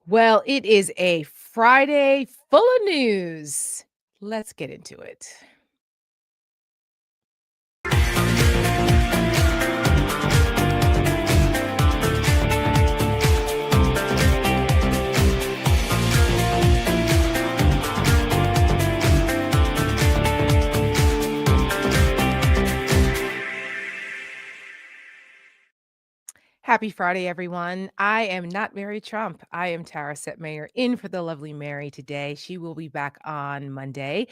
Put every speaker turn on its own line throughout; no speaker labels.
Well, it is a Friday full of news. Let's get into it. Happy Friday, everyone. I am not Mary Trump. I am Tara Setmayer in for the lovely Mary today. She will be back on Monday.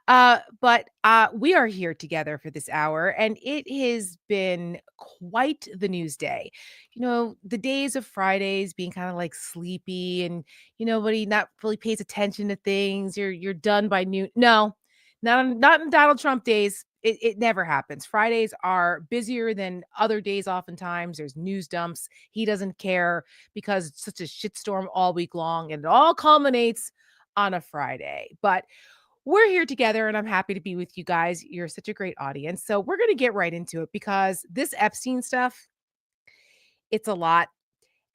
But we are here together for this hour, and it has been quite the news day. The days of Fridays being kind of like sleepy and nobody not really pays attention to things. You're done by noon. No, not in Donald Trump days. It never happens. Fridays are busier than other days oftentimes. There's news dumps. He doesn't care because it's such a shitstorm all week long, and it all culminates on a Friday. But we're here together and I'm happy to be with you guys. You're such a great audience. So we're going to get right into it because this Epstein stuff, it's a lot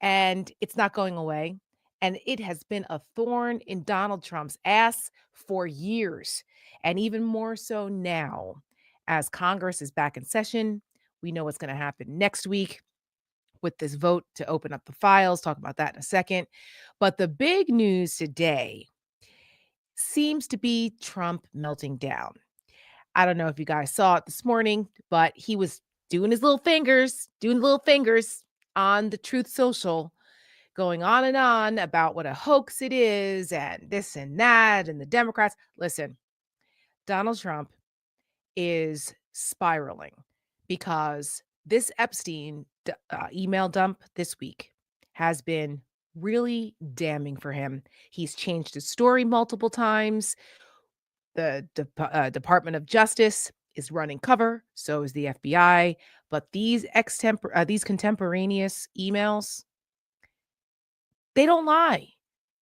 and it's not going away. And it has been a thorn in Donald Trump's ass for years, and even more so now as Congress is back in session. We know what's going to happen next week with this vote to open up the files. Talk about that in a second. But the big news today seems to be Trump melting down. I don't know if you guys saw it this morning, but he was doing little fingers on the Truth Social, going on about what a hoax it is and this and that and the Democrats. Listen, Donald Trump is spiraling because this email dump this week has been really damning for him. He's changed his story multiple times. The Department of Justice is running cover, so is the FBI. But these contemporaneous emails, they don't lie.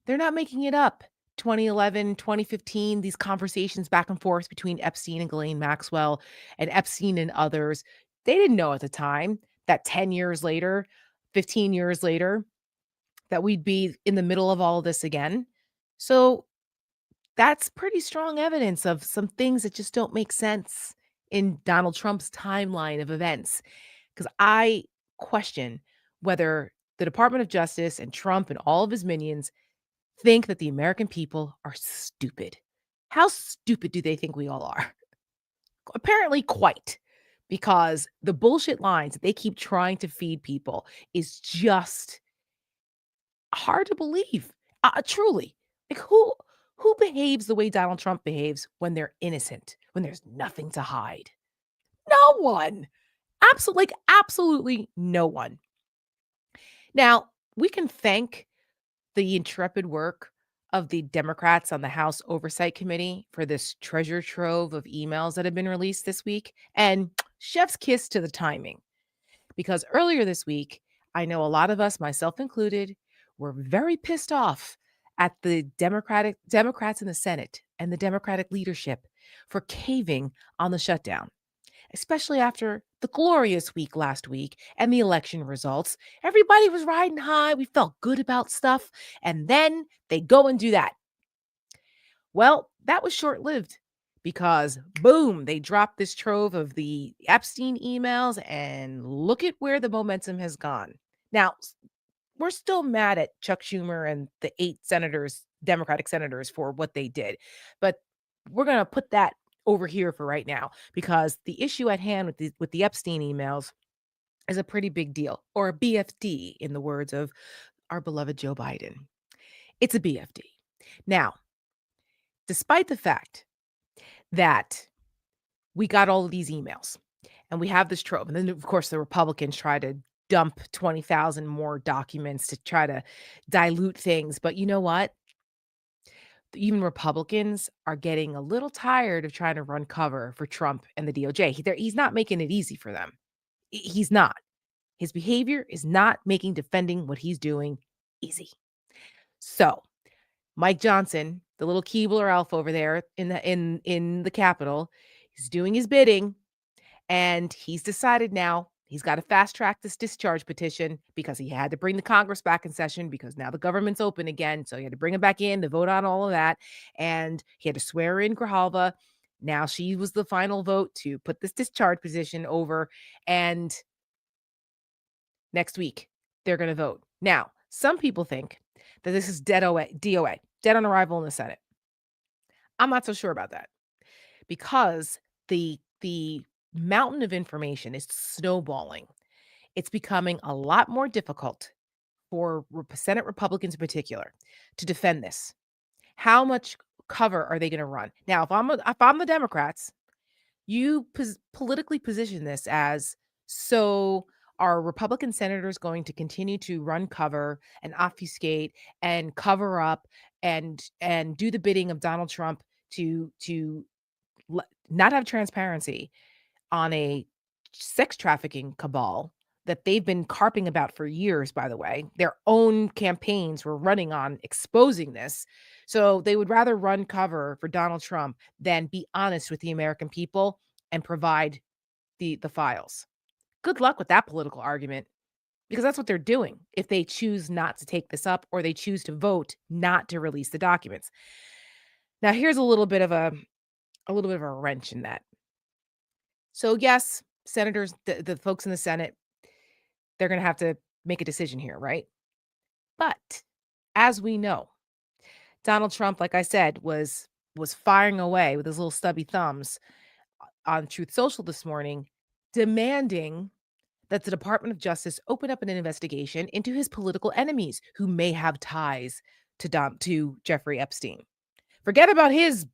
They're not making it up. 2011, 2015, these conversations back and forth between Epstein and Ghislaine Maxwell and Epstein and others, they didn't know at the time that 10 years later, 15 years later, that we'd be in the middle of all of this again. So that's pretty strong evidence of some things that just don't make sense in Donald Trump's timeline of events. Because I question whether the Department of Justice and Trump and all of his minions think that the American people are stupid. How stupid do they think we all are? Apparently, quite. Because the bullshit lines that they keep trying to feed people is just hard to believe. Truly. Like who behaves the way Donald Trump behaves when they're innocent, when there's nothing to hide? No one. Absolutely no one. Now, we can thank the intrepid work of the Democrats on the House Oversight Committee for this treasure trove of emails that have been released this week. And chef's kiss to the timing, because earlier this week, I know a lot of us, myself included, were very pissed off at the Democrats in the Senate and the Democratic leadership for caving on the shutdown, especially after the glorious week last week and the election results. Everybody was riding high. We felt good about stuff. And then they go and do that. Well, that was short lived because boom, they dropped this trove of the Epstein emails, and look at where the momentum has gone. Now, we're still mad at Chuck Schumer and the 8 Democratic senators, for what they did. But we're going to put that over here for right now, because the issue at hand with the Epstein emails is a pretty big deal, or a BFD in the words of our beloved Joe Biden. It's a BFD. Now, despite the fact that we got all of these emails and we have this trove, and then of course the Republicans try to dump 20,000 more documents to try to dilute things. But you know what? Even Republicans are getting a little tired of trying to run cover for Trump and the DOJ. He's not making it easy for them. He's not. His behavior is not making defending what he's doing easy. So Mike Johnson, the little Keebler elf over there in the Capitol, is doing his bidding, and he's decided now He's got to fast track this discharge petition because he had to bring the Congress back in session because now the government's open again. So he had to bring him back in to vote on all of that. And he had to swear in Grijalva. Now she was the final vote to put this discharge petition over. And next week, they're going to vote. Now, some people think that this is DOA, dead on arrival in the Senate. I'm not so sure about that because the mountain of information is snowballing. It's becoming a lot more difficult for Senate Republicans in particular to defend this. How much cover are they going to run? Now, if I'm the Democrats, you politically position this as, so are Republican senators going to continue to run cover and obfuscate and cover up and do the bidding of Donald Trump to not have transparency on a sex trafficking cabal that they've been carping about for years, by the way. Their own campaigns were running on exposing this. So they would rather run cover for Donald Trump than be honest with the American people and provide the files. Good luck with that political argument because that's what they're doing if they choose not to take this up or they choose to vote not to release the documents. Now here's a little bit of a wrench in that. So yes, senators, the folks in the Senate, they're going to have to make a decision here, right? But as we know, Donald Trump, like I said, was firing away with his little stubby thumbs on Truth Social this morning, demanding that the Department of Justice open up an investigation into his political enemies who may have ties to Jeffrey Epstein. Forget about his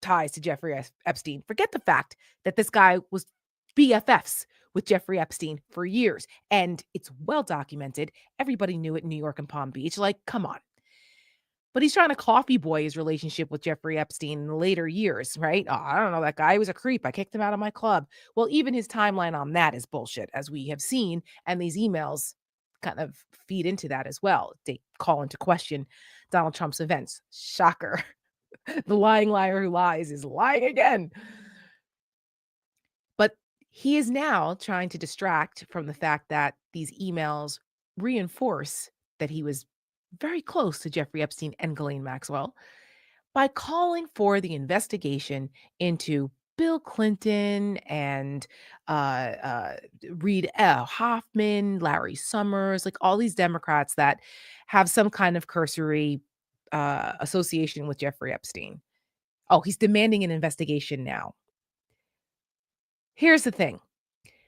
ties to Jeffrey Epstein. Forget the fact that this guy was BFFs with Jeffrey Epstein for years. And it's well documented. Everybody knew it in New York and Palm Beach. Like, come on. But he's trying to coffee boy his relationship with Jeffrey Epstein in the later years, right? Oh, I don't know. That guy was a creep. I kicked him out of my club. Well, even his timeline on that is bullshit, as we have seen. And these emails kind of feed into that as well. They call into question Donald Trump's events. Shocker. The lying liar who lies is lying again. But he is now trying to distract from the fact that these emails reinforce that he was very close to Jeffrey Epstein and Ghislaine Maxwell by calling for the investigation into Bill Clinton and Reid Hoffman, Larry Summers, like all these Democrats that have some kind of cursory association with Jeffrey Epstein. Oh, he's demanding an investigation now. Here's the thing.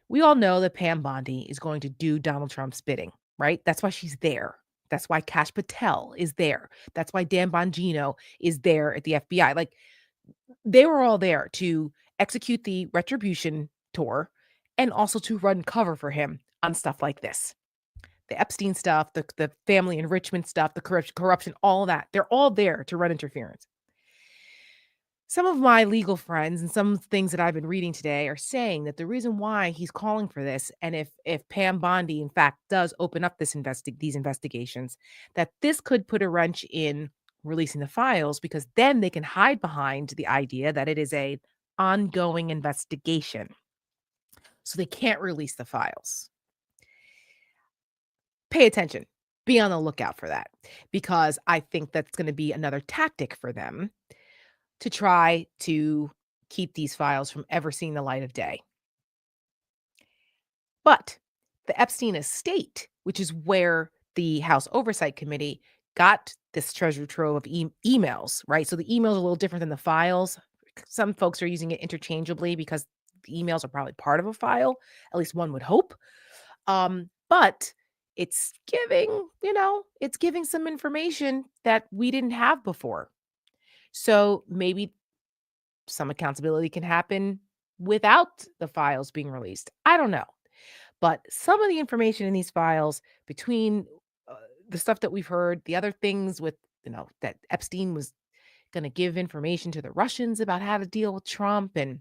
We all know that Pam Bondi is going to do Donald Trump's bidding, right? That's why she's there. That's why Kash Patel is there. That's why Dan Bongino is there at the FBI. Like, they were all there to execute the retribution tour and also to run cover for him on stuff like this. The Epstein stuff, the family enrichment stuff, the corruption, all of that. They're all there to run interference. Some of my legal friends and some things that I've been reading today are saying that the reason why he's calling for this, and if Pam Bondi in fact does open up these investigations, that this could put a wrench in releasing the files because then they can hide behind the idea that it is a ongoing investigation. So they can't release the files. Pay attention. Be on the lookout for that because I think that's going to be another tactic for them to try to keep these files from ever seeing the light of day. But the Epstein estate, which is where the House Oversight Committee got this treasure trove of emails, right? So the emails are a little different than the files. Some folks are using it interchangeably because the emails are probably part of a file, at least one would hope. But it's giving some information that we didn't have before. So maybe some accountability can happen without the files being released. I don't know. But some of the information in these files between the stuff that we've heard, the other things with, that Epstein was going to give information to the Russians about how to deal with Trump. And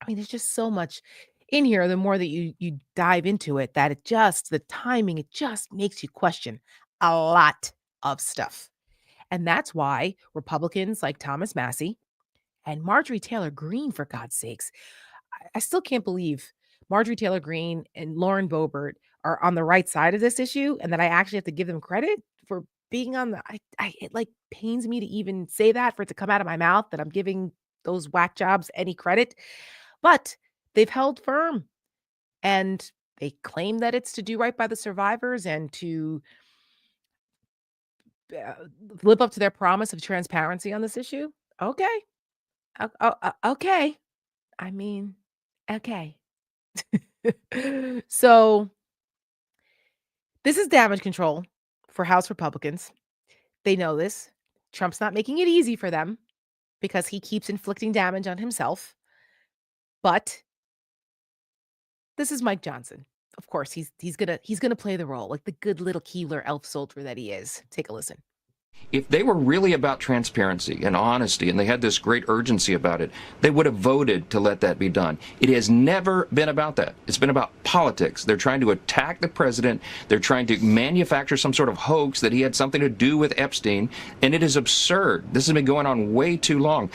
I mean, there's just so much in here. The more that you dive into it, that the timing, it just makes you question a lot of stuff. And that's why Republicans like Thomas Massie and Marjorie Taylor Greene, for God's sakes, I still can't believe Marjorie Taylor Greene and Lauren Boebert are on the right side of this issue, and that I actually have to give them credit for being on the it, like, pains me to even say that, for it to come out of my mouth, that I'm giving those whack jobs any credit, but they've held firm, and they claim that it's to do right by the survivors and to, uh, live up to their promise of transparency on this issue. Okay. Okay. I mean, okay. So, this is damage control for House Republicans. They know this. Trump's not making it easy for them because he keeps inflicting damage on himself. But this is Mike Johnson. Of course, he's gonna play the role like the good little Keebler elf soldier that he is. Take a listen.
If they were really about transparency and honesty and they had this great urgency about it, they would have voted to let that be done. It has never been about that. It's been about politics. They're trying to attack the president. They're trying to manufacture some sort of hoax that he had something to do with Epstein, and it is absurd. This has been going on way too long.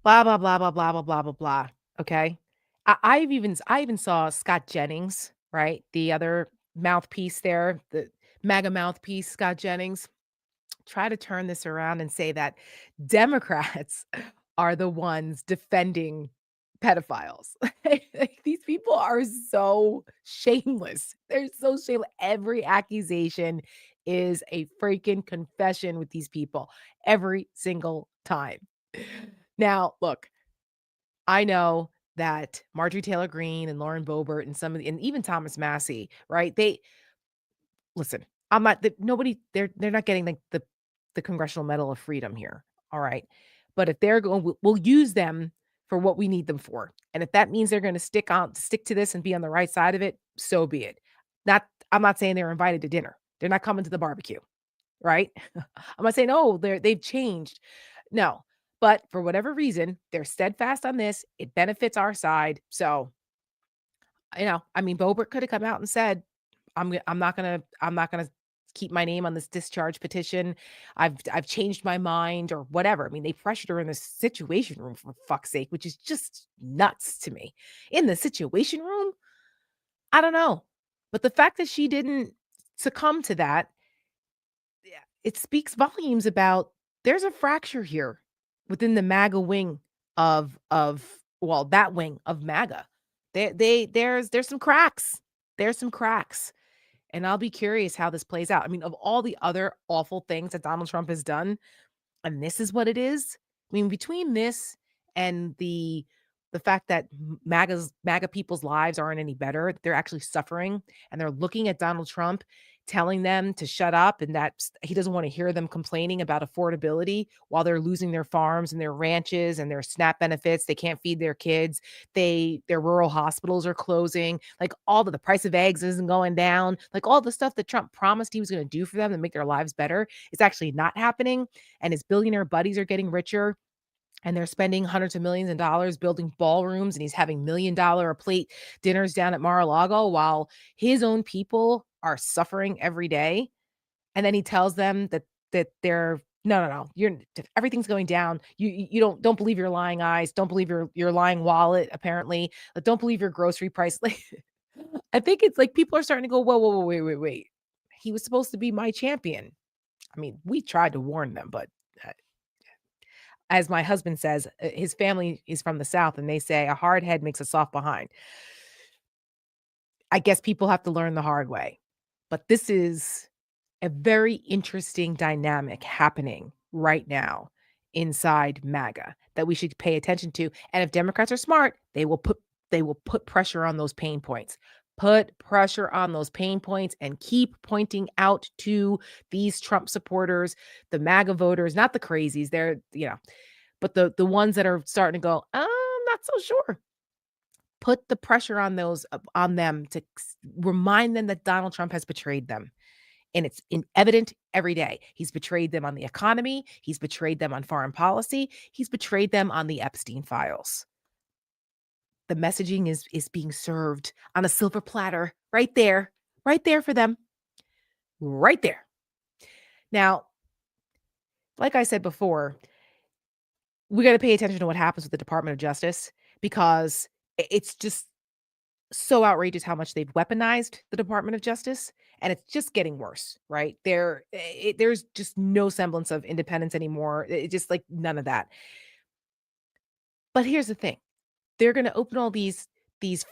Blah blah blah blah blah blah blah blah blah. Okay. I even saw Scott Jennings, right? The other mouthpiece there, the MAGA mouthpiece, Scott Jennings, try to turn this around and say that Democrats are the ones defending pedophiles. Like, these people are so shameless. They're so shameless. Every accusation is a freaking confession with these people every single time. Now, look, I know that Marjorie Taylor Greene and Lauren Boebert and and even Thomas Massey, right? They listen. I'm not nobody. They're not getting the Congressional Medal of Freedom here. All right, but if they're going, we'll use them for what we need them for, and if that means they're going to stick to this and be on the right side of it, so be it. Not. I'm not saying they're invited to dinner. They're not coming to the barbecue, right? I'm not saying, oh, they've changed. No, but for whatever reason, they're steadfast on this. It benefits our side. So, I mean, Boebert could have come out and said, I'm not gonna keep my name on this discharge petition. I've changed my mind or whatever. I mean, they pressured her in the situation room for fuck's sake, which is just nuts to me. In the situation room, I don't know. But the fact that she didn't succumb to that, yeah, it speaks volumes about there's a fracture here within the MAGA wing of well, that wing of MAGA. There's some cracks. There's some cracks. And I'll be curious how this plays out. I mean, of all the other awful things that Donald Trump has done, and this is what it is. I mean, between this and the fact that MAGA people's lives aren't any better, they're actually suffering, and they're looking at Donald Trump telling them to shut up and that he doesn't want to hear them complaining about affordability while they're losing their farms and their ranches and their SNAP benefits. They can't feed their kids. Their rural hospitals are closing. Like, all the price of eggs isn't going down. Like, all the stuff that Trump promised he was going to do for them to make their lives better is actually not happening. And his billionaire buddies are getting richer, and they're spending hundreds of millions of dollars building ballrooms, and he's having $1 million a plate dinners down at Mar-a-Lago while his own people are suffering every day. And then he tells them that they're no, you're everything's going down. You don't believe your lying eyes, don't believe your lying wallet, apparently. Don't believe your grocery price. Like, I think it's like people are starting to go, whoa, whoa, whoa, wait. He was supposed to be my champion. I mean, we tried to warn them, but uh, as my husband says, his family is from the South, and they say a hard head makes a soft behind. I guess people have to learn the hard way. But this is a very interesting dynamic happening right now inside MAGA that we should pay attention to. And if Democrats are smart, they will put pressure on those pain points. Put pressure on those pain points and keep pointing out to these Trump supporters, the MAGA voters, not the crazies. But the ones that are starting to go, I'm not so sure. Put the pressure on on them to remind them that Donald Trump has betrayed them. And it's evident every day. He's betrayed them on the economy. He's betrayed them on foreign policy. He's betrayed them on the Epstein files. The messaging is being served on a silver platter right there for them, right there. Now, like I said before, we got to pay attention to what happens with the Department of Justice, because it's just so outrageous how much they've weaponized the Department of Justice, and it's just getting worse, right? There's just no semblance of independence anymore. It just like none of that. But here's the thing. They're going to open all these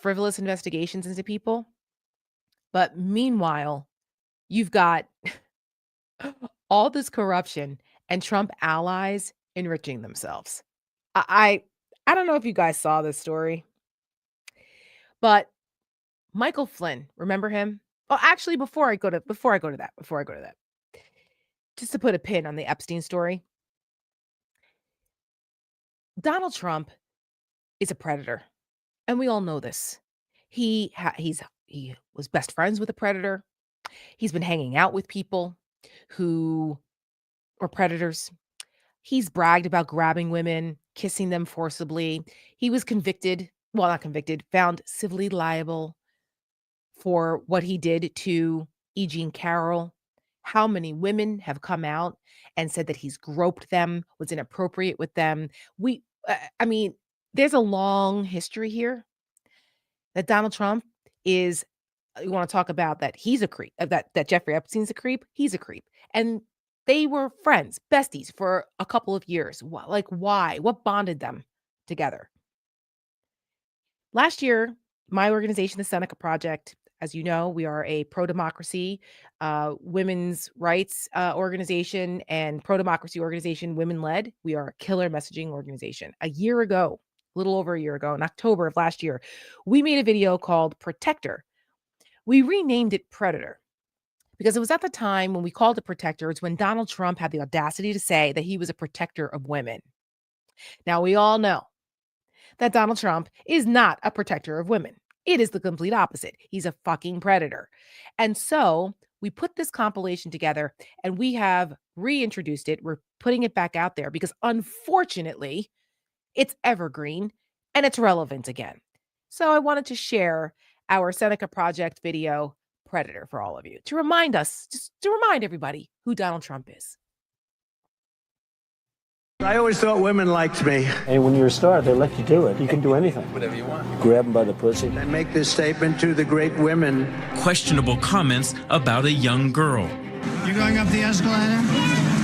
frivolous investigations into people, but meanwhile, you've got all this corruption and Trump allies enriching themselves. I I don't know if you guys saw this story, but Michael Flynn, remember him? Oh, actually, before I go to that, just to put a pin on the Epstein story, Donald Trump is a predator, and we all know this. He was best friends with a predator. He's been hanging out with people who were predators. He's bragged about grabbing women, kissing them forcibly. He was convicted, well, not convicted, found civilly liable for what he did to E. Jean Carroll. How many women have come out and said that he's groped them, was inappropriate with them? I mean, there's a long history here that Donald Trump is. You want to talk about that he's a creep, that Jeffrey Epstein's a creep? He's a creep. And they were friends, besties for a couple of years. Like, why? What bonded them together? Last year, my organization, the Seneca Project, as you know, we are a pro democracy, women's rights organization and pro democracy organization, women led. We are a killer messaging organization. A year ago, a little over a year ago, in October of last year, we made a video called Protector. We renamed it Predator because it was at the time when we called it Protector. It's when Donald Trump had the audacity to say that he was a protector of women. Now, we all know that Donald Trump is not a protector of women. It is the complete opposite. He's a fucking predator. And so we put this compilation together and we have reintroduced it. We're putting it back out there because unfortunately, it's evergreen and it's relevant again. So I wanted to share our Seneca Project video, Predator, for all of you to remind us, just to remind everybody who Donald Trump is.
I always thought women liked me.
Hey, when you're a star, they let you do it. You can do anything.
Whatever you want.
Grab them by the pussy.
I make this statement to the great women.
Questionable comments about a young girl.
You're going up the escalator?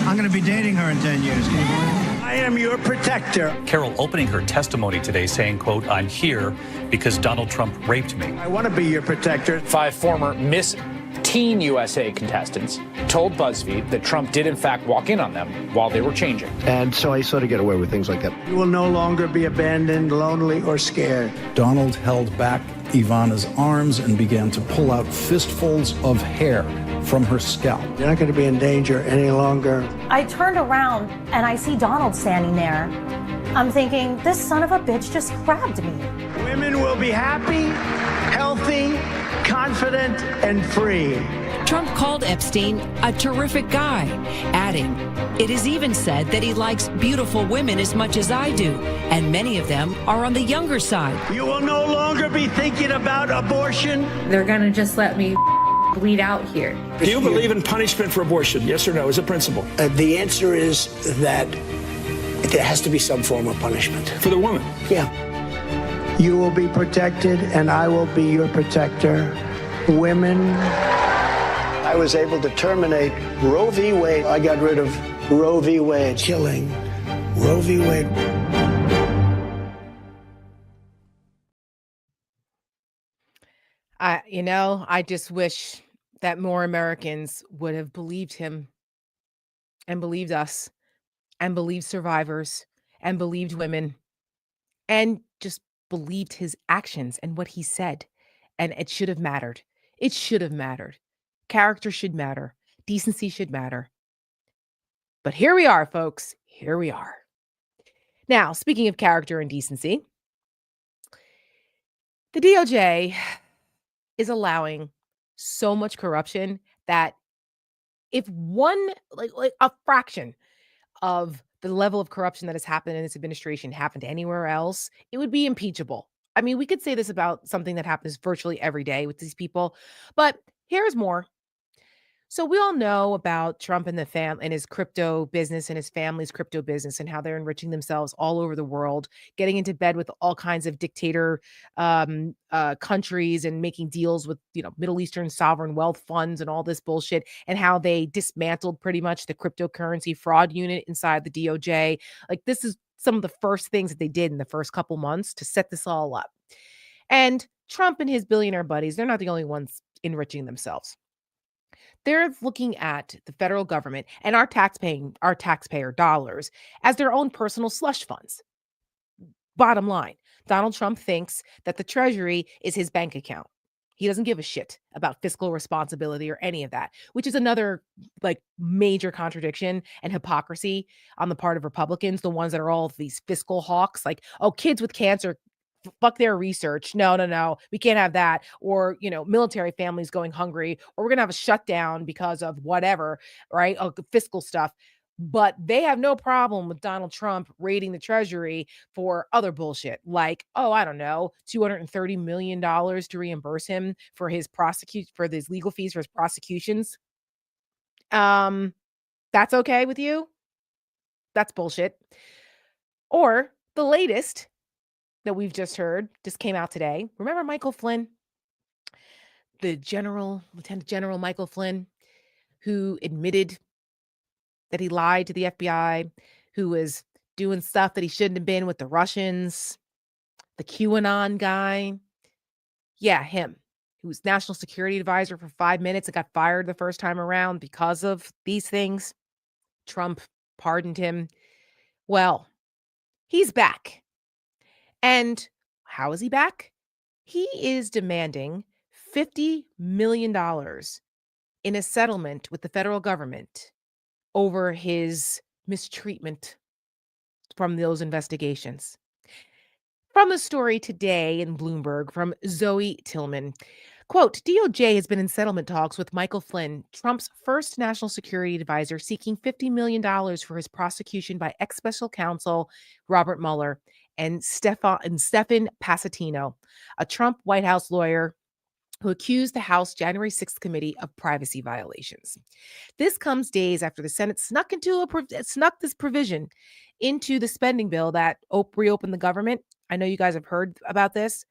I'm going to be dating her in 10 years. Can you believe it? I am your protector.
Carol opening her testimony today saying, quote, "I'm here because Donald Trump raped me."
I want to be your protector.
5 former Miss Teen USA contestants told BuzzFeed that Trump did in fact walk in on them while they were changing.
And so I sort of get away with things like that.
You will no longer be abandoned, lonely, or scared.
Donald held back Ivana's arms and began to pull out fistfuls of hair from her scalp.
You're not going to be in danger any longer.
I turned around and I see Donald standing there. I'm thinking, this son of a bitch just grabbed me.
Women will be happy, healthy, confident, and free.
Trump called Epstein a terrific guy, adding, "It is even said that he likes beautiful women as much as I do, and many of them are on the younger side."
You will no longer be thinking about abortion.
They're going to just let me bleed out here.
Do you believe in punishment for abortion? Yes or no, as a principle?
The answer is that there has to be some form of punishment.
For the woman?
Yeah. You will be protected, and I will be your protector. Women. I was able to terminate Roe v. Wade. I got rid of Roe v. Wade. Killing Roe v. Wade.
I just wish that more Americans would have believed him and believed us and believed survivors and believed women and just believed his actions and what he said. And it should have mattered. It should have mattered. Character should matter. Decency should matter. But here we are, folks. Here we are. Now, speaking of character and decency, the DOJ is allowing so much corruption that if one, like a fraction of the level of corruption that has happened in this administration happened anywhere else, it would be impeachable. I mean, we could say this about something that happens virtually every day with these people, but here's more. So we all know about Trump and the fam and his crypto business and his family's crypto business and how they're enriching themselves all over the world, getting into bed with all kinds of dictator countries and making deals with Middle Eastern sovereign wealth funds and all this bullshit, and how they dismantled pretty much the cryptocurrency fraud unit inside the DOJ. Like this is some of the first things that they did in the first couple months to set this all up. And Trump and his billionaire buddies, they're not the only ones enriching themselves. They're looking at the federal government and our taxpayer dollars as their own personal slush funds. Bottom line, Donald Trump thinks that the Treasury is his bank account. He doesn't give a shit about fiscal responsibility or any of that, which is another like major contradiction and hypocrisy on the part of Republicans, the ones that are all these fiscal hawks, like, oh, kids with cancer, fuck their research. No, no, no, we can't have that. Or, military families going hungry, or we're going to have a shutdown because of whatever, right? Fiscal stuff. But they have no problem with Donald Trump raiding the Treasury for other bullshit, like, oh, I don't know, $230 million to reimburse him for his legal fees for his prosecutions. That's okay with you? That's bullshit. Or the latest that we've just heard just came out today. Remember Michael Flynn, Lieutenant General Michael Flynn, who admitted that he lied to the FBI, who was doing stuff that he shouldn't have been with the Russians, the QAnon guy. Yeah, him, who was national security advisor for 5 minutes and got fired the first time around because of these things. Trump pardoned him. Well, he's back. And how is he back? He is demanding $50 million in a settlement with the federal government over his mistreatment from those investigations. From the story today in Bloomberg from Zoe Tillman, quote, DOJ has been in settlement talks with Michael Flynn, Trump's first national security advisor, seeking $50 million for his prosecution by ex-special counsel Robert Mueller and Stefan Passatino, a Trump White House lawyer who accused the House January 6th committee of privacy violations. This comes days after the Senate snuck this provision into the spending bill that reopened the government. I know you guys have heard about this.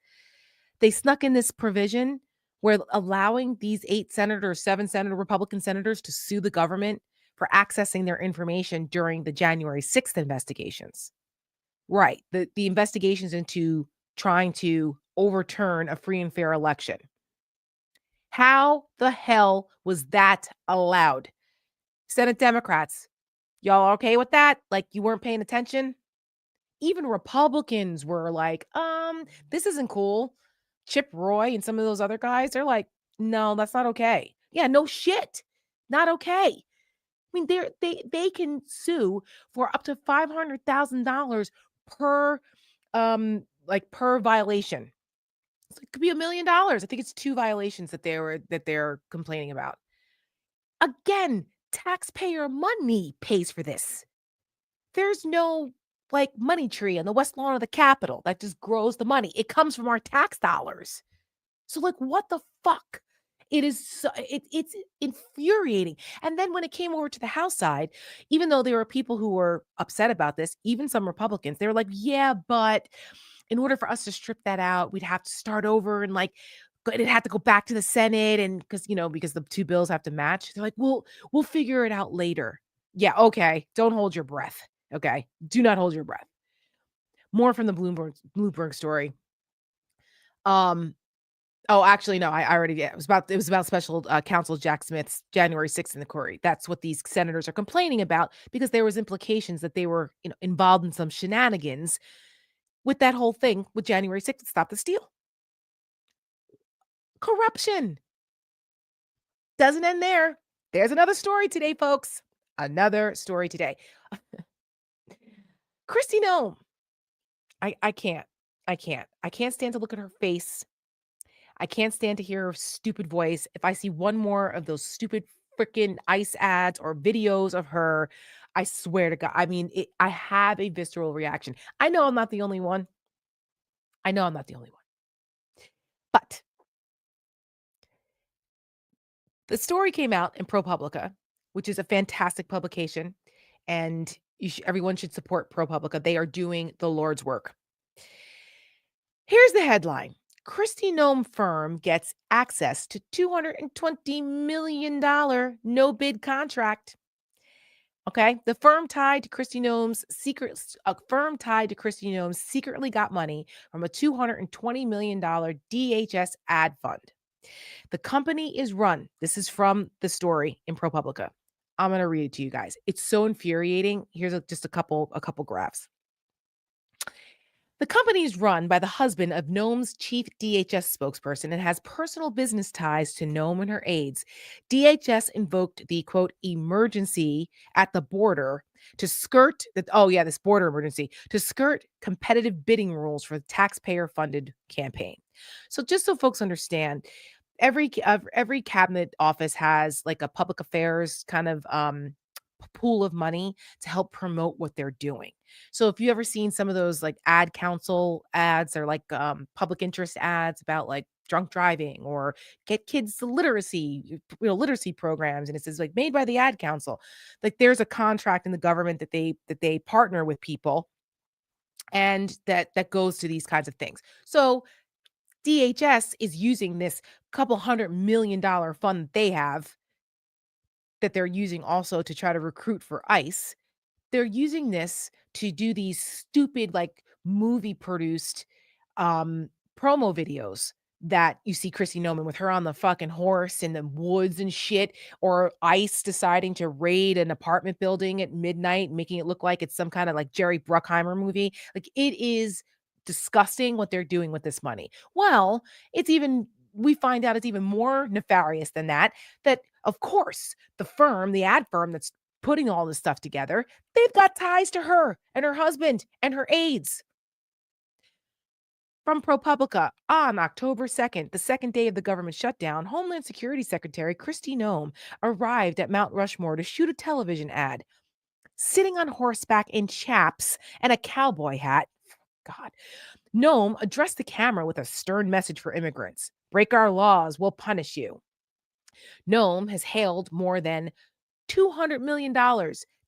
They snuck in this provision where allowing these 7 Republican senators to sue the government for accessing their information during the January 6th investigations. Right. The investigations into trying to overturn a free and fair election. How the hell was that allowed? Senate Democrats, y'all okay with that? Like you weren't paying attention? Even Republicans were like, this isn't cool. Chip Roy and some of those other guys, they're like, no, that's not okay. Yeah, no shit. Not okay. I mean, they can sue for up to $500,000 per per violation. So it could be $1 million. I think it's 2 violations that they're complaining about. Again, taxpayer money pays for this. There's no money tree on the west lawn of the Capitol that just grows the money. It comes from our tax dollars. So what the fuck? It is it's infuriating. And then when it came over to the House side, even though there were people who were upset about this, even some Republicans, they were like, yeah, but in order for us to strip that out, we'd have to start over and it had to go back to the Senate, and because the 2 bills have to match. They're like, we'll figure it out later. Yeah, okay. Don't hold your breath. Okay. Do not hold your breath. More from the Bloomberg story. Oh, actually, no, I already did. It was about special counsel Jack Smith's January 6th inquiry. That's what these senators are complaining about, because there was implications that they were involved in some shenanigans with that whole thing with January 6th to stop the steal. Corruption doesn't end there. There's another story today, folks. Another story today. Kristi Noem. I can't stand to look at her face. I can't stand to hear her stupid voice. If I see one more of those stupid freaking ICE ads or videos of her, I swear to God, I mean, I have a visceral reaction. I know I'm not the only one. But The story came out in ProPublica, which is a fantastic publication, and everyone should support ProPublica. They are doing the Lord's work. Here's the headline. Christy Nome firm gets access to $220 million no bid contract. Okay, the firm tied to Christy Nome's secretly got money from a $220 million DHS ad fund. The company is run. This is from the story in ProPublica. I'm going to read it to you guys. It's so infuriating. Here's just a couple graphs. The company is run by the husband of Nome's chief DHS spokesperson and has personal business ties to Nome and her aides. DHS invoked the quote emergency at the border to skirt this border emergency to skirt competitive bidding rules for the taxpayer-funded campaign. So just so folks understand, every cabinet office has like a public affairs kind of pool of money to help promote what they're doing. So if you ever seen some of those like ad council ads or like public interest ads about like drunk driving or get kids to literacy programs, and it says like made by the ad council, like there's a contract in the government that they partner with people, and that goes to these kinds of things. So DHS is using this couple $100 million fund that they have, that they're using also to try to recruit for ICE. They're using this to do these stupid, like movie produced promo videos that you see Chrissy Noman with her on the fucking horse in the woods and shit, or ICE deciding to raid an apartment building at midnight, making it look like it's some kind of like Jerry Bruckheimer movie. Like it is disgusting what they're doing with this money. Well, we find out it's even more nefarious than that, that of course the ad firm that's putting all this stuff together, they've got ties to her and her husband and her aides. From ProPublica, on October 2nd, the second day of the government shutdown, Homeland Security Secretary Kristi Noem arrived at Mount Rushmore to shoot a television ad. Sitting on horseback in chaps and a cowboy hat, God, Noem addressed the camera with a stern message for immigrants. Break our laws, we'll punish you. Noem has hailed more than $200 million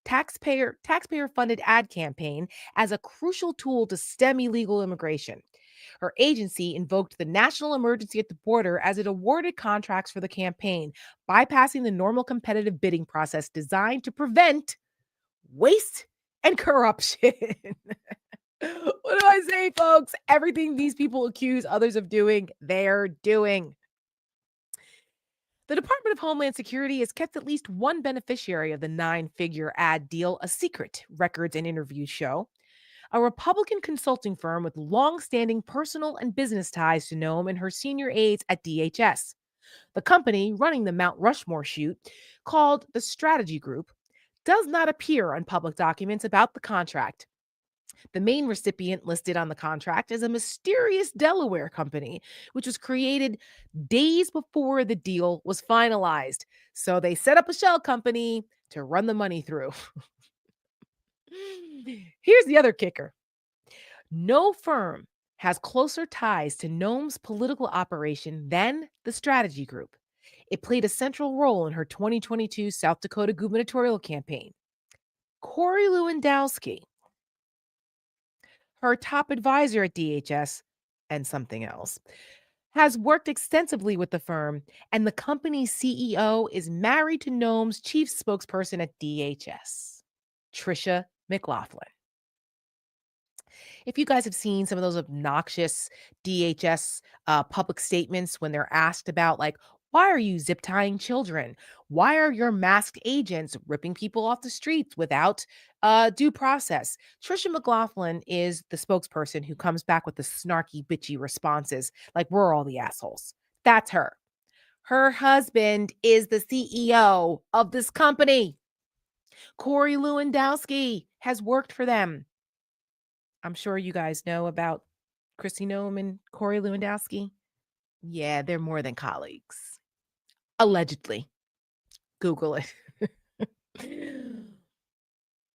taxpayer-funded ad campaign as a crucial tool to stem illegal immigration. Her agency invoked the national emergency at the border as it awarded contracts for the campaign, bypassing the normal competitive bidding process designed to prevent waste and corruption. What do I say, folks? Everything these people accuse others of doing, they're doing. The Department of Homeland Security has kept at least one beneficiary of the 9-figure ad deal a secret, records and interviews show. A Republican consulting firm with long-standing personal and business ties to Noem and her senior aides at DHS. The company running the Mount Rushmore shoot, called the Strategy Group, does not appear on public documents about the contract. The main recipient listed on the contract is a mysterious Delaware company, which was created days before the deal was finalized. So they set up a shell company to run the money through. Here's the other kicker. No firm has closer ties to Noem's political operation than the Strategy Group. It played a central role in her 2022 South Dakota gubernatorial campaign. Corey Lewandowski, her top advisor at DHS, and something else, has worked extensively with the firm, and the company's CEO is married to Noem's chief spokesperson at DHS, Tricia McLaughlin. If you guys have seen some of those obnoxious DHS public statements when they're asked about, like, why are you zip tying children? Why are your masked agents ripping people off the streets without due process? Tricia McLaughlin is the spokesperson who comes back with the snarky, bitchy responses, like we're all the assholes. That's her. Her husband is the CEO of this company. Corey Lewandowski has worked for them. I'm sure you guys know about Kristi Noem and Corey Lewandowski. Yeah, they're more than colleagues. Allegedly. Google it.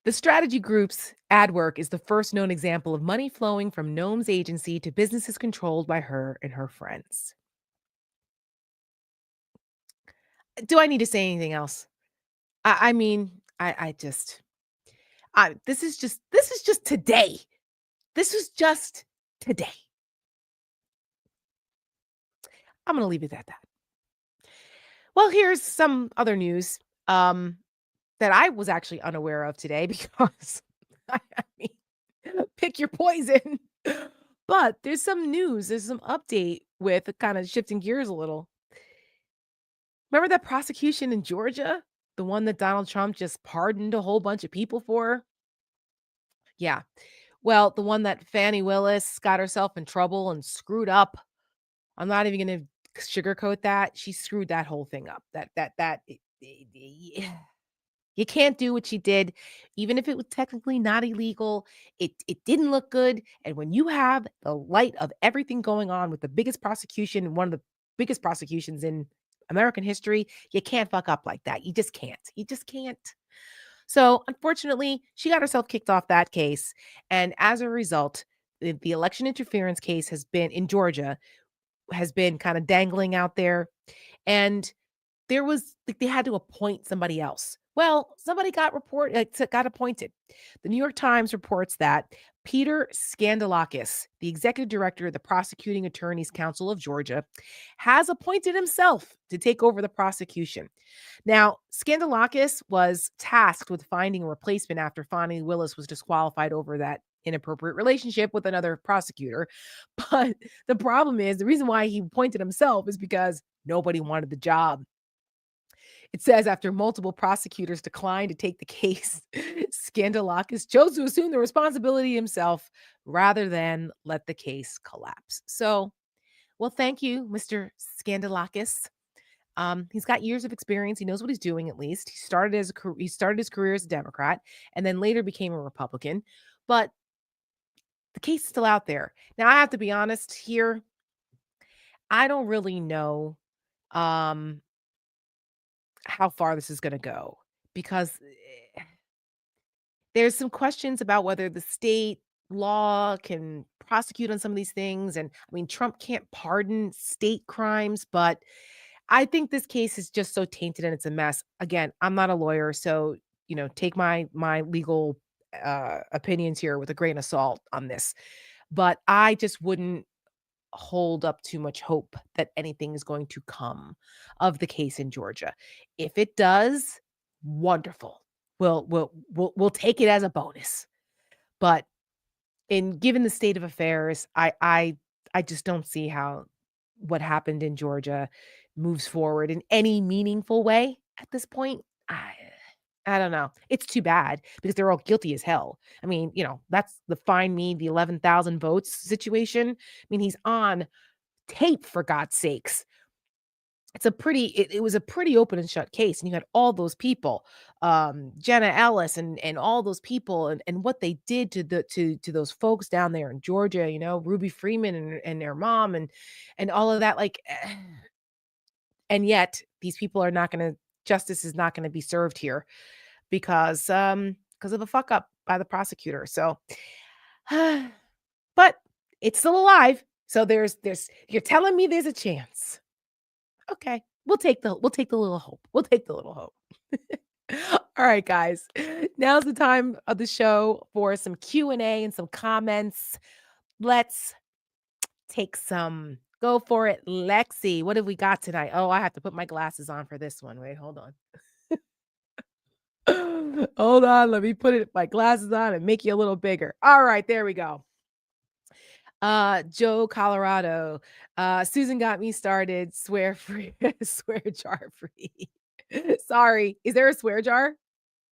The Strategy Group's ad work is the first known example of money flowing from Noem's agency to businesses controlled by her and her friends. Do I need to say anything else? I mean, I just this is just today. This was just today. I'm gonna leave it at that. Well, here's some other news that I was actually unaware of today because I mean, pick your poison. But there's some news, there's some update with kind of shifting gears a little. Remember that prosecution in Georgia? The one that Donald Trump just pardoned a whole bunch of people for? Yeah. Well, the one that Fannie Willis got herself in trouble and screwed up. I'm not even going to sugarcoat that. She screwed that whole thing up. You can't do what she did, even if it was technically not illegal. It didn't look good. And when you have the light of everything going on with the biggest prosecution, one of the biggest prosecutions in American history, you can't fuck up like that. You just can't. You just can't. So, unfortunately, she got herself kicked off that case. And as a result, the election interference case has been in Georgia, has been kind of dangling out there. And there was like they had to appoint somebody else. Well, somebody got appointed. The New York Times reports that Peter Skandalakis, the executive director of the Prosecuting Attorneys Council of Georgia, has appointed himself to take over the prosecution. Now, Skandalakis was tasked with finding a replacement after Fannie Willis was disqualified over that inappropriate relationship with another prosecutor. But the problem is the reason why he appointed himself is because nobody wanted the job. It says after multiple prosecutors declined to take the case, Skandalakis chose to assume the responsibility himself rather than let the case collapse. So, well, thank you, Mr. Skandalakis. He's got years of experience. He knows what he's doing. At least he started his career as a Democrat and then later became a Republican. But the case is still out there. Now, I have to be honest here. I don't really know um, how far this is going to go because there's some questions about whether the state law can prosecute on some of these things. And I mean, Trump can't pardon state crimes, but I think this case is just so tainted and it's a mess. Again, I'm not a lawyer, so take my legal opinions here with a grain of salt on this. But I just wouldn't hold up too much hope that anything is going to come of the case in Georgia. If it does, wonderful. We'll take it as a bonus. But given the state of affairs, I just don't see how what happened in Georgia moves forward in any meaningful way at this point. I don't know. It's too bad because they're all guilty as hell. I mean, that's the find me the 11,000 votes situation. I mean, he's on tape for God's sakes. It was a pretty open and shut case, and you had all those people, Jenna Ellis and all those people and what they did to those folks down there in Georgia, Ruby Freeman and their mom and all of that, like, and yet these people are not gonna justice is not gonna be served here because of a fuck up by the prosecutor. So, but it's still alive. So there's you're telling me there's a chance. Okay. We'll take the little hope. We'll take the little hope. All right, guys. Now's the time of the show for some Q&A and some comments. Let's take some. Go for it, Lexi. What have we got tonight? Oh, I have to put my glasses on for this one. Wait, hold on. Hold on. Let me put my glasses on and make you a little bigger. All right, there we go. Joe, Colorado. Susan got me started. Swear free, swear jar free. Sorry. Is there a swear jar?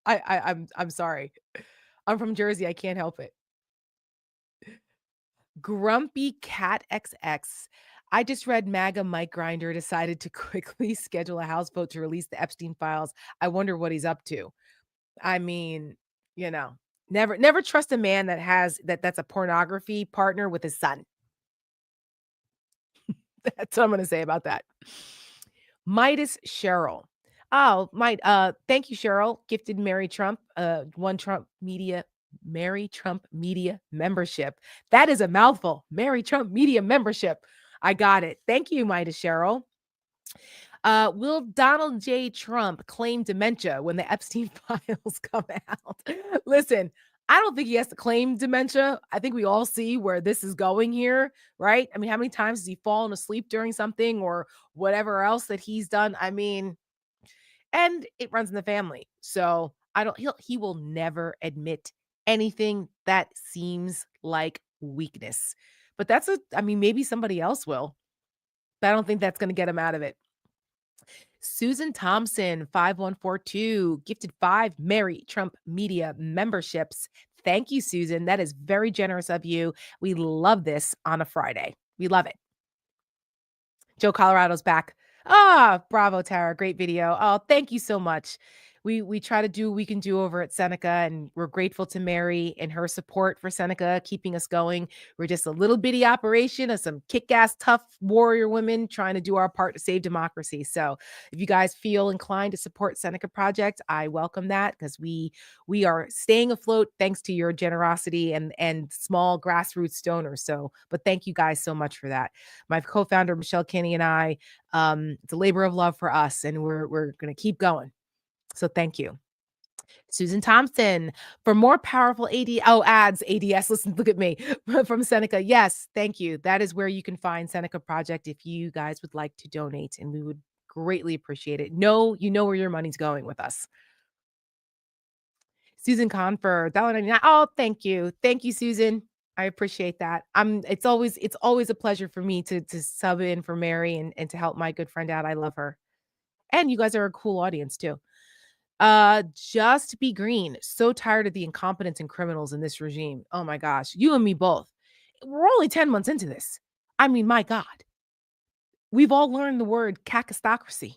I'm sorry. I'm from Jersey. I can't help it. Grumpy Cat XX. I just read MAGA Mike Grinder decided to quickly schedule a House vote to release the Epstein files. I wonder what he's up to. I mean, never trust a man that's a pornography partner with his son. That's what I'm going to say about that. Midas Cheryl. Oh, thank you, Cheryl. Gifted Mary Trump Mary Trump Media membership. That is a mouthful. Mary Trump Media membership. I got it. Thank you, Midas Cheryl. Will Donald J. Trump claim dementia when the Epstein files come out? Listen, I don't think he has to claim dementia. I think we all see where this is going here, right? I mean, how many times has he fallen asleep during something or whatever else that he's done? I mean, and it runs in the family. So he will never admit anything that seems like weakness. But I mean, maybe somebody else will, but I don't think that's going to get him out of it. Susan Thompson, 5142, gifted 5 Mary Trump Media memberships. Thank you, Susan. That is very generous of you. We love this on a Friday. We love it. Joe Colorado's back. Ah, bravo, Tara. Great video. Oh, thank you so much. We try to do what we can do over at Seneca, and we're grateful to Mary and her support for Seneca, keeping us going. We're just a little bitty operation of some kick-ass, tough warrior women trying to do our part to save democracy. So if you guys feel inclined to support Seneca Project, I welcome that because we are staying afloat thanks to your generosity and small grassroots donors. So, but thank you guys so much for that. My co-founder Michelle Kinney and I, it's a labor of love for us, and we're going to keep going. So thank you. Susan Thompson, for more powerful ads, ADS, listen, look at me, from Seneca. Yes, thank you. That is where you can find Seneca Project if you guys would like to donate, and we would greatly appreciate it. You know where your money's going with us. Susan Kahn for $1.99. Oh, thank you. Thank you, Susan. I appreciate that. It's always a pleasure for me to sub in for Mary and to help my good friend out. I love her. And you guys are a cool audience too. Just be green. So tired of the incompetence and criminals in this regime. Oh my gosh, you and me both. We're only 10 months into this. I mean, my God. We've all learned the word kakistocracy.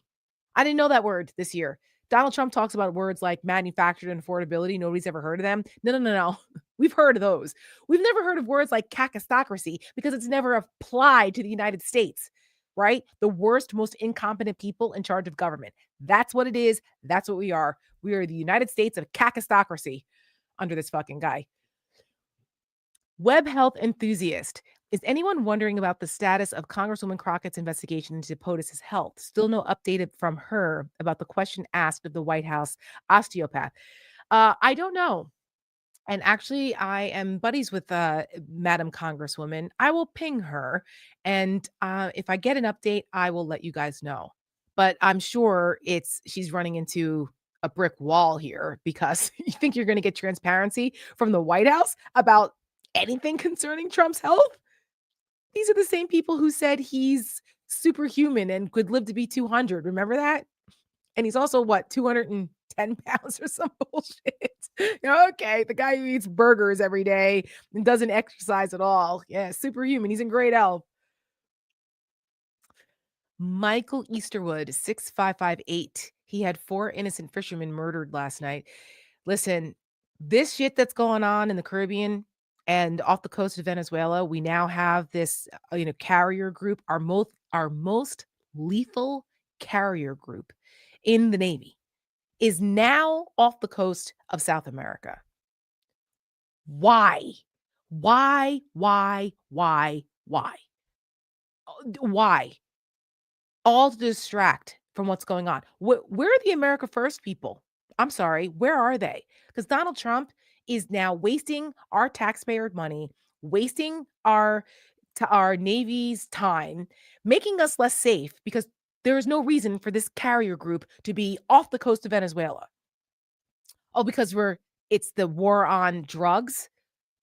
I didn't know that word this year. Donald Trump talks about words like manufactured and affordability. Nobody's ever heard of them. No. We've heard of those. We've never heard of words like kakistocracy because it's never applied to the United States, right? The worst, most incompetent people in charge of government. That's what it is. That's what we are. We are the United States of kakistocracy under this fucking guy. Web health enthusiast. Is anyone wondering about the status of Congresswoman Crockett's investigation into POTUS's health? Still no update from her about the question asked of the White House osteopath. I don't know. And actually, I am buddies with Madam Congresswoman. I will ping her. And if I get an update, I will let you guys know. But I'm sure she's running into a brick wall here because you think you're going to get transparency from the White House about anything concerning Trump's health? These are the same people who said he's superhuman and could live to be 200. Remember that? And he's also, 210 pounds or some bullshit. Okay, the guy who eats burgers every day and doesn't exercise at all. Yeah, superhuman. He's in great health. Michael Easterwood, 6558. He had 4 innocent fishermen murdered last night. Listen, this shit that's going on in the Caribbean and off the coast of Venezuela, we now have this, carrier group, our most lethal carrier group in the Navy is now off the coast of South America. Why? Why? All to distract from what's going on. Where are the America First people? I'm sorry, where are they? Because Donald Trump is now wasting our taxpayer money, wasting our Navy's time, making us less safe because there is no reason for this carrier group to be off the coast of Venezuela. Oh, because it's the war on drugs?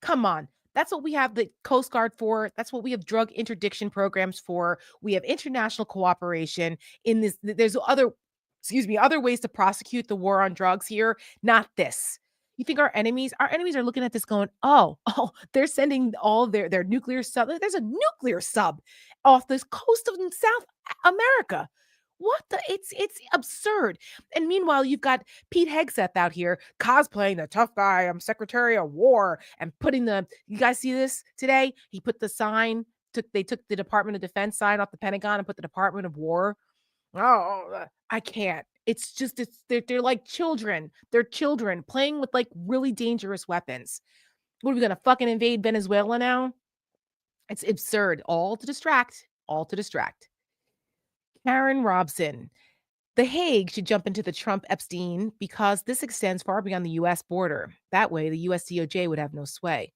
Come on. That's what we have the Coast Guard for. That's what we have drug interdiction programs for. We have international cooperation in this. There's other ways to prosecute the war on drugs here, not this. You think our enemies are looking at this going, oh, they're sending all their nuclear sub. There's a nuclear sub off this coast of South America. What the? It's absurd. And meanwhile, you've got Pete Hegseth out here cosplaying the tough guy. I'm Secretary of War and you guys see this today? He put the sign, they took the Department of Defense sign off the Pentagon and put the Department of War. Oh, I can't. They're like children. They're children playing with like really dangerous weapons. What are we going to fucking invade Venezuela now? It's absurd. All to distract. Karen Robson. The Hague should jump into the Trump Epstein because this extends far beyond the US border. That way, the US DOJ would have no sway.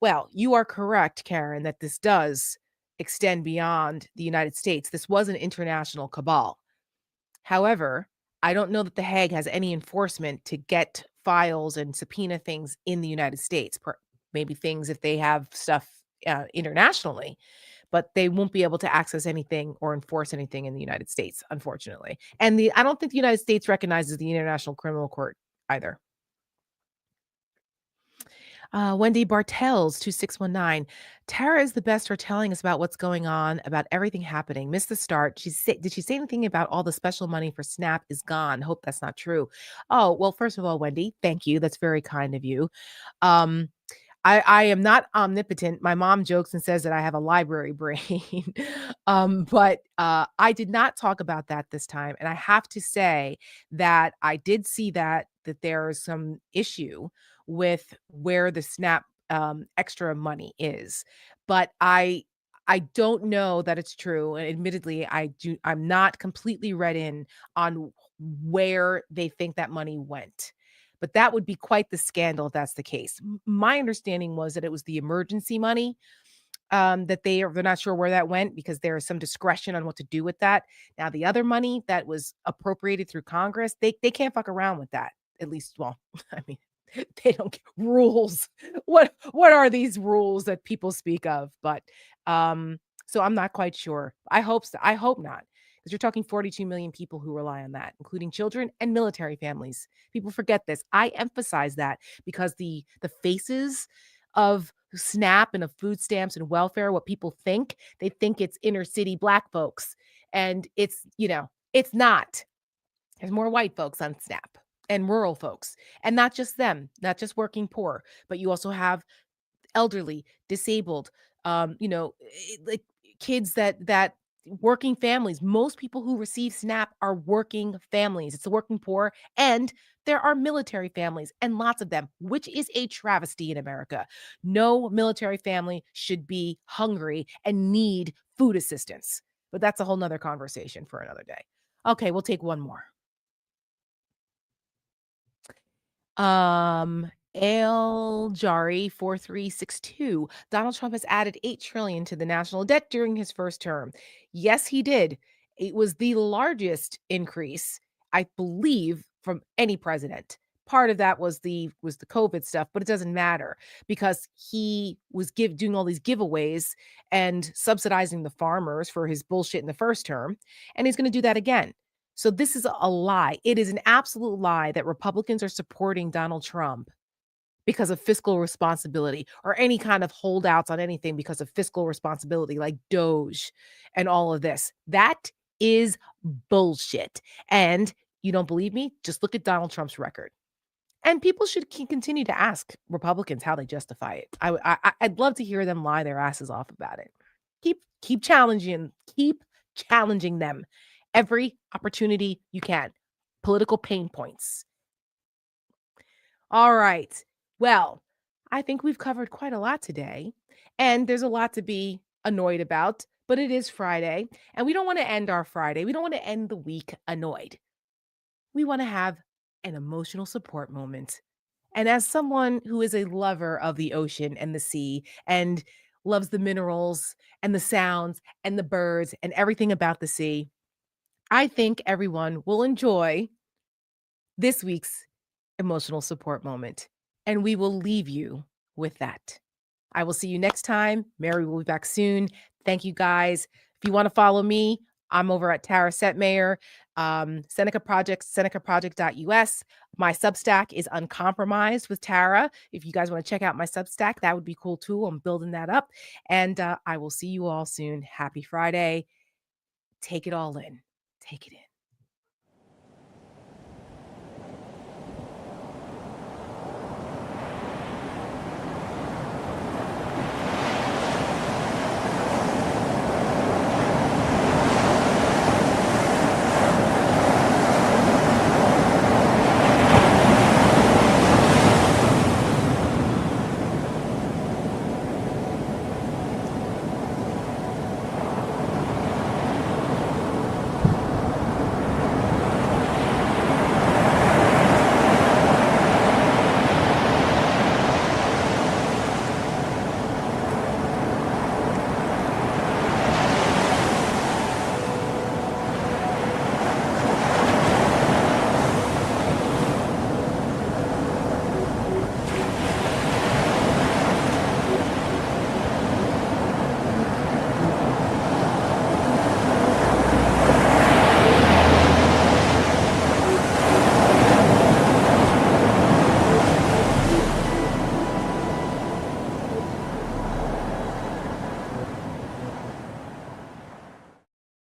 Well, you are correct, Karen, that this does extend beyond the United States. This was an international cabal. However, I don't know that The Hague has any enforcement to get files and subpoena things in the United States. Maybe things if they have stuff internationally, but they won't be able to access anything or enforce anything in the United States, unfortunately. And I don't think the United States recognizes the International Criminal Court either. Wendy Bartels, 2619. Tara is the best for telling us about what's going on, about everything happening. Missed the start. Did she say anything about all the special money for SNAP is gone? Hope that's not true. Oh, well, first of all, Wendy, thank you. That's very kind of you. Um, I am not omnipotent. My mom jokes and says that I have a library brain. But I did not talk about that this time. And I have to say that I did see that there is some issue with where the SNAP extra money is. But I don't know that it's true. And admittedly, I'm not completely read in on where they think that money went. But that would be quite the scandal if that's the case. My understanding was that it was the emergency money, that they're not sure where that went because there is some discretion on what to do with that. Now, the other money that was appropriated through Congress, they can't fuck around with that. At least, well, I mean, they don't rules. What are these rules that people speak of? But so I'm not quite sure. I hope so. I hope not. Because you're talking 42 million people who rely on that, including children and military families. People forget this. I emphasize that because the faces of SNAP and of food stamps and welfare, what people think, they think it's inner city Black folks. And it's not. There's more white folks on SNAP and rural folks. And not just them, not just working poor, but you also have elderly, disabled, like kids that working families. Most people who receive SNAP are working families. It's the working poor, and there are military families, and lots of them, which is a travesty in America. No military family should be hungry and need food assistance. But that's a whole nother conversation for another day. Okay, we'll take one more. Al Jari 4362. Donald Trump has added 8 trillion to the national debt during his first term. Yes, he did. It was the largest increase, I believe, from any president. Part of that was the COVID stuff, but it doesn't matter because he was doing all these giveaways and subsidizing the farmers for his bullshit in the first term, and he's going to do that again. So this is a lie. It is an absolute lie that Republicans are supporting Donald Trump because of fiscal responsibility or any kind of holdouts on anything because of fiscal responsibility like Doge and all of this. That is bullshit. And you don't believe me? Just look at Donald Trump's record. And people should continue to ask Republicans how they justify it. I'd love to hear them lie their asses off about it. Keep challenging them every opportunity you can. Political pain points. All right. Well, I think we've covered quite a lot today, and there's a lot to be annoyed about, but it is Friday, and we don't want to end our Friday. We don't want to end the week annoyed. We want to have an emotional support moment. And as someone who is a lover of the ocean and the sea and loves the minerals and the sounds and the birds and everything about the sea, I think everyone will enjoy this week's emotional support moment. And we will leave you with that. I will see you next time. Mary will be back soon. Thank you, guys. If you want to follow me, I'm over at Tara Setmayer, Seneca Project, senecaproject.us. My Substack is Uncompromised with Tara. If you guys want to check out my Substack, that would be cool too. I'm building that up. And I will see you all soon. Happy Friday. Take it all in. Take it in.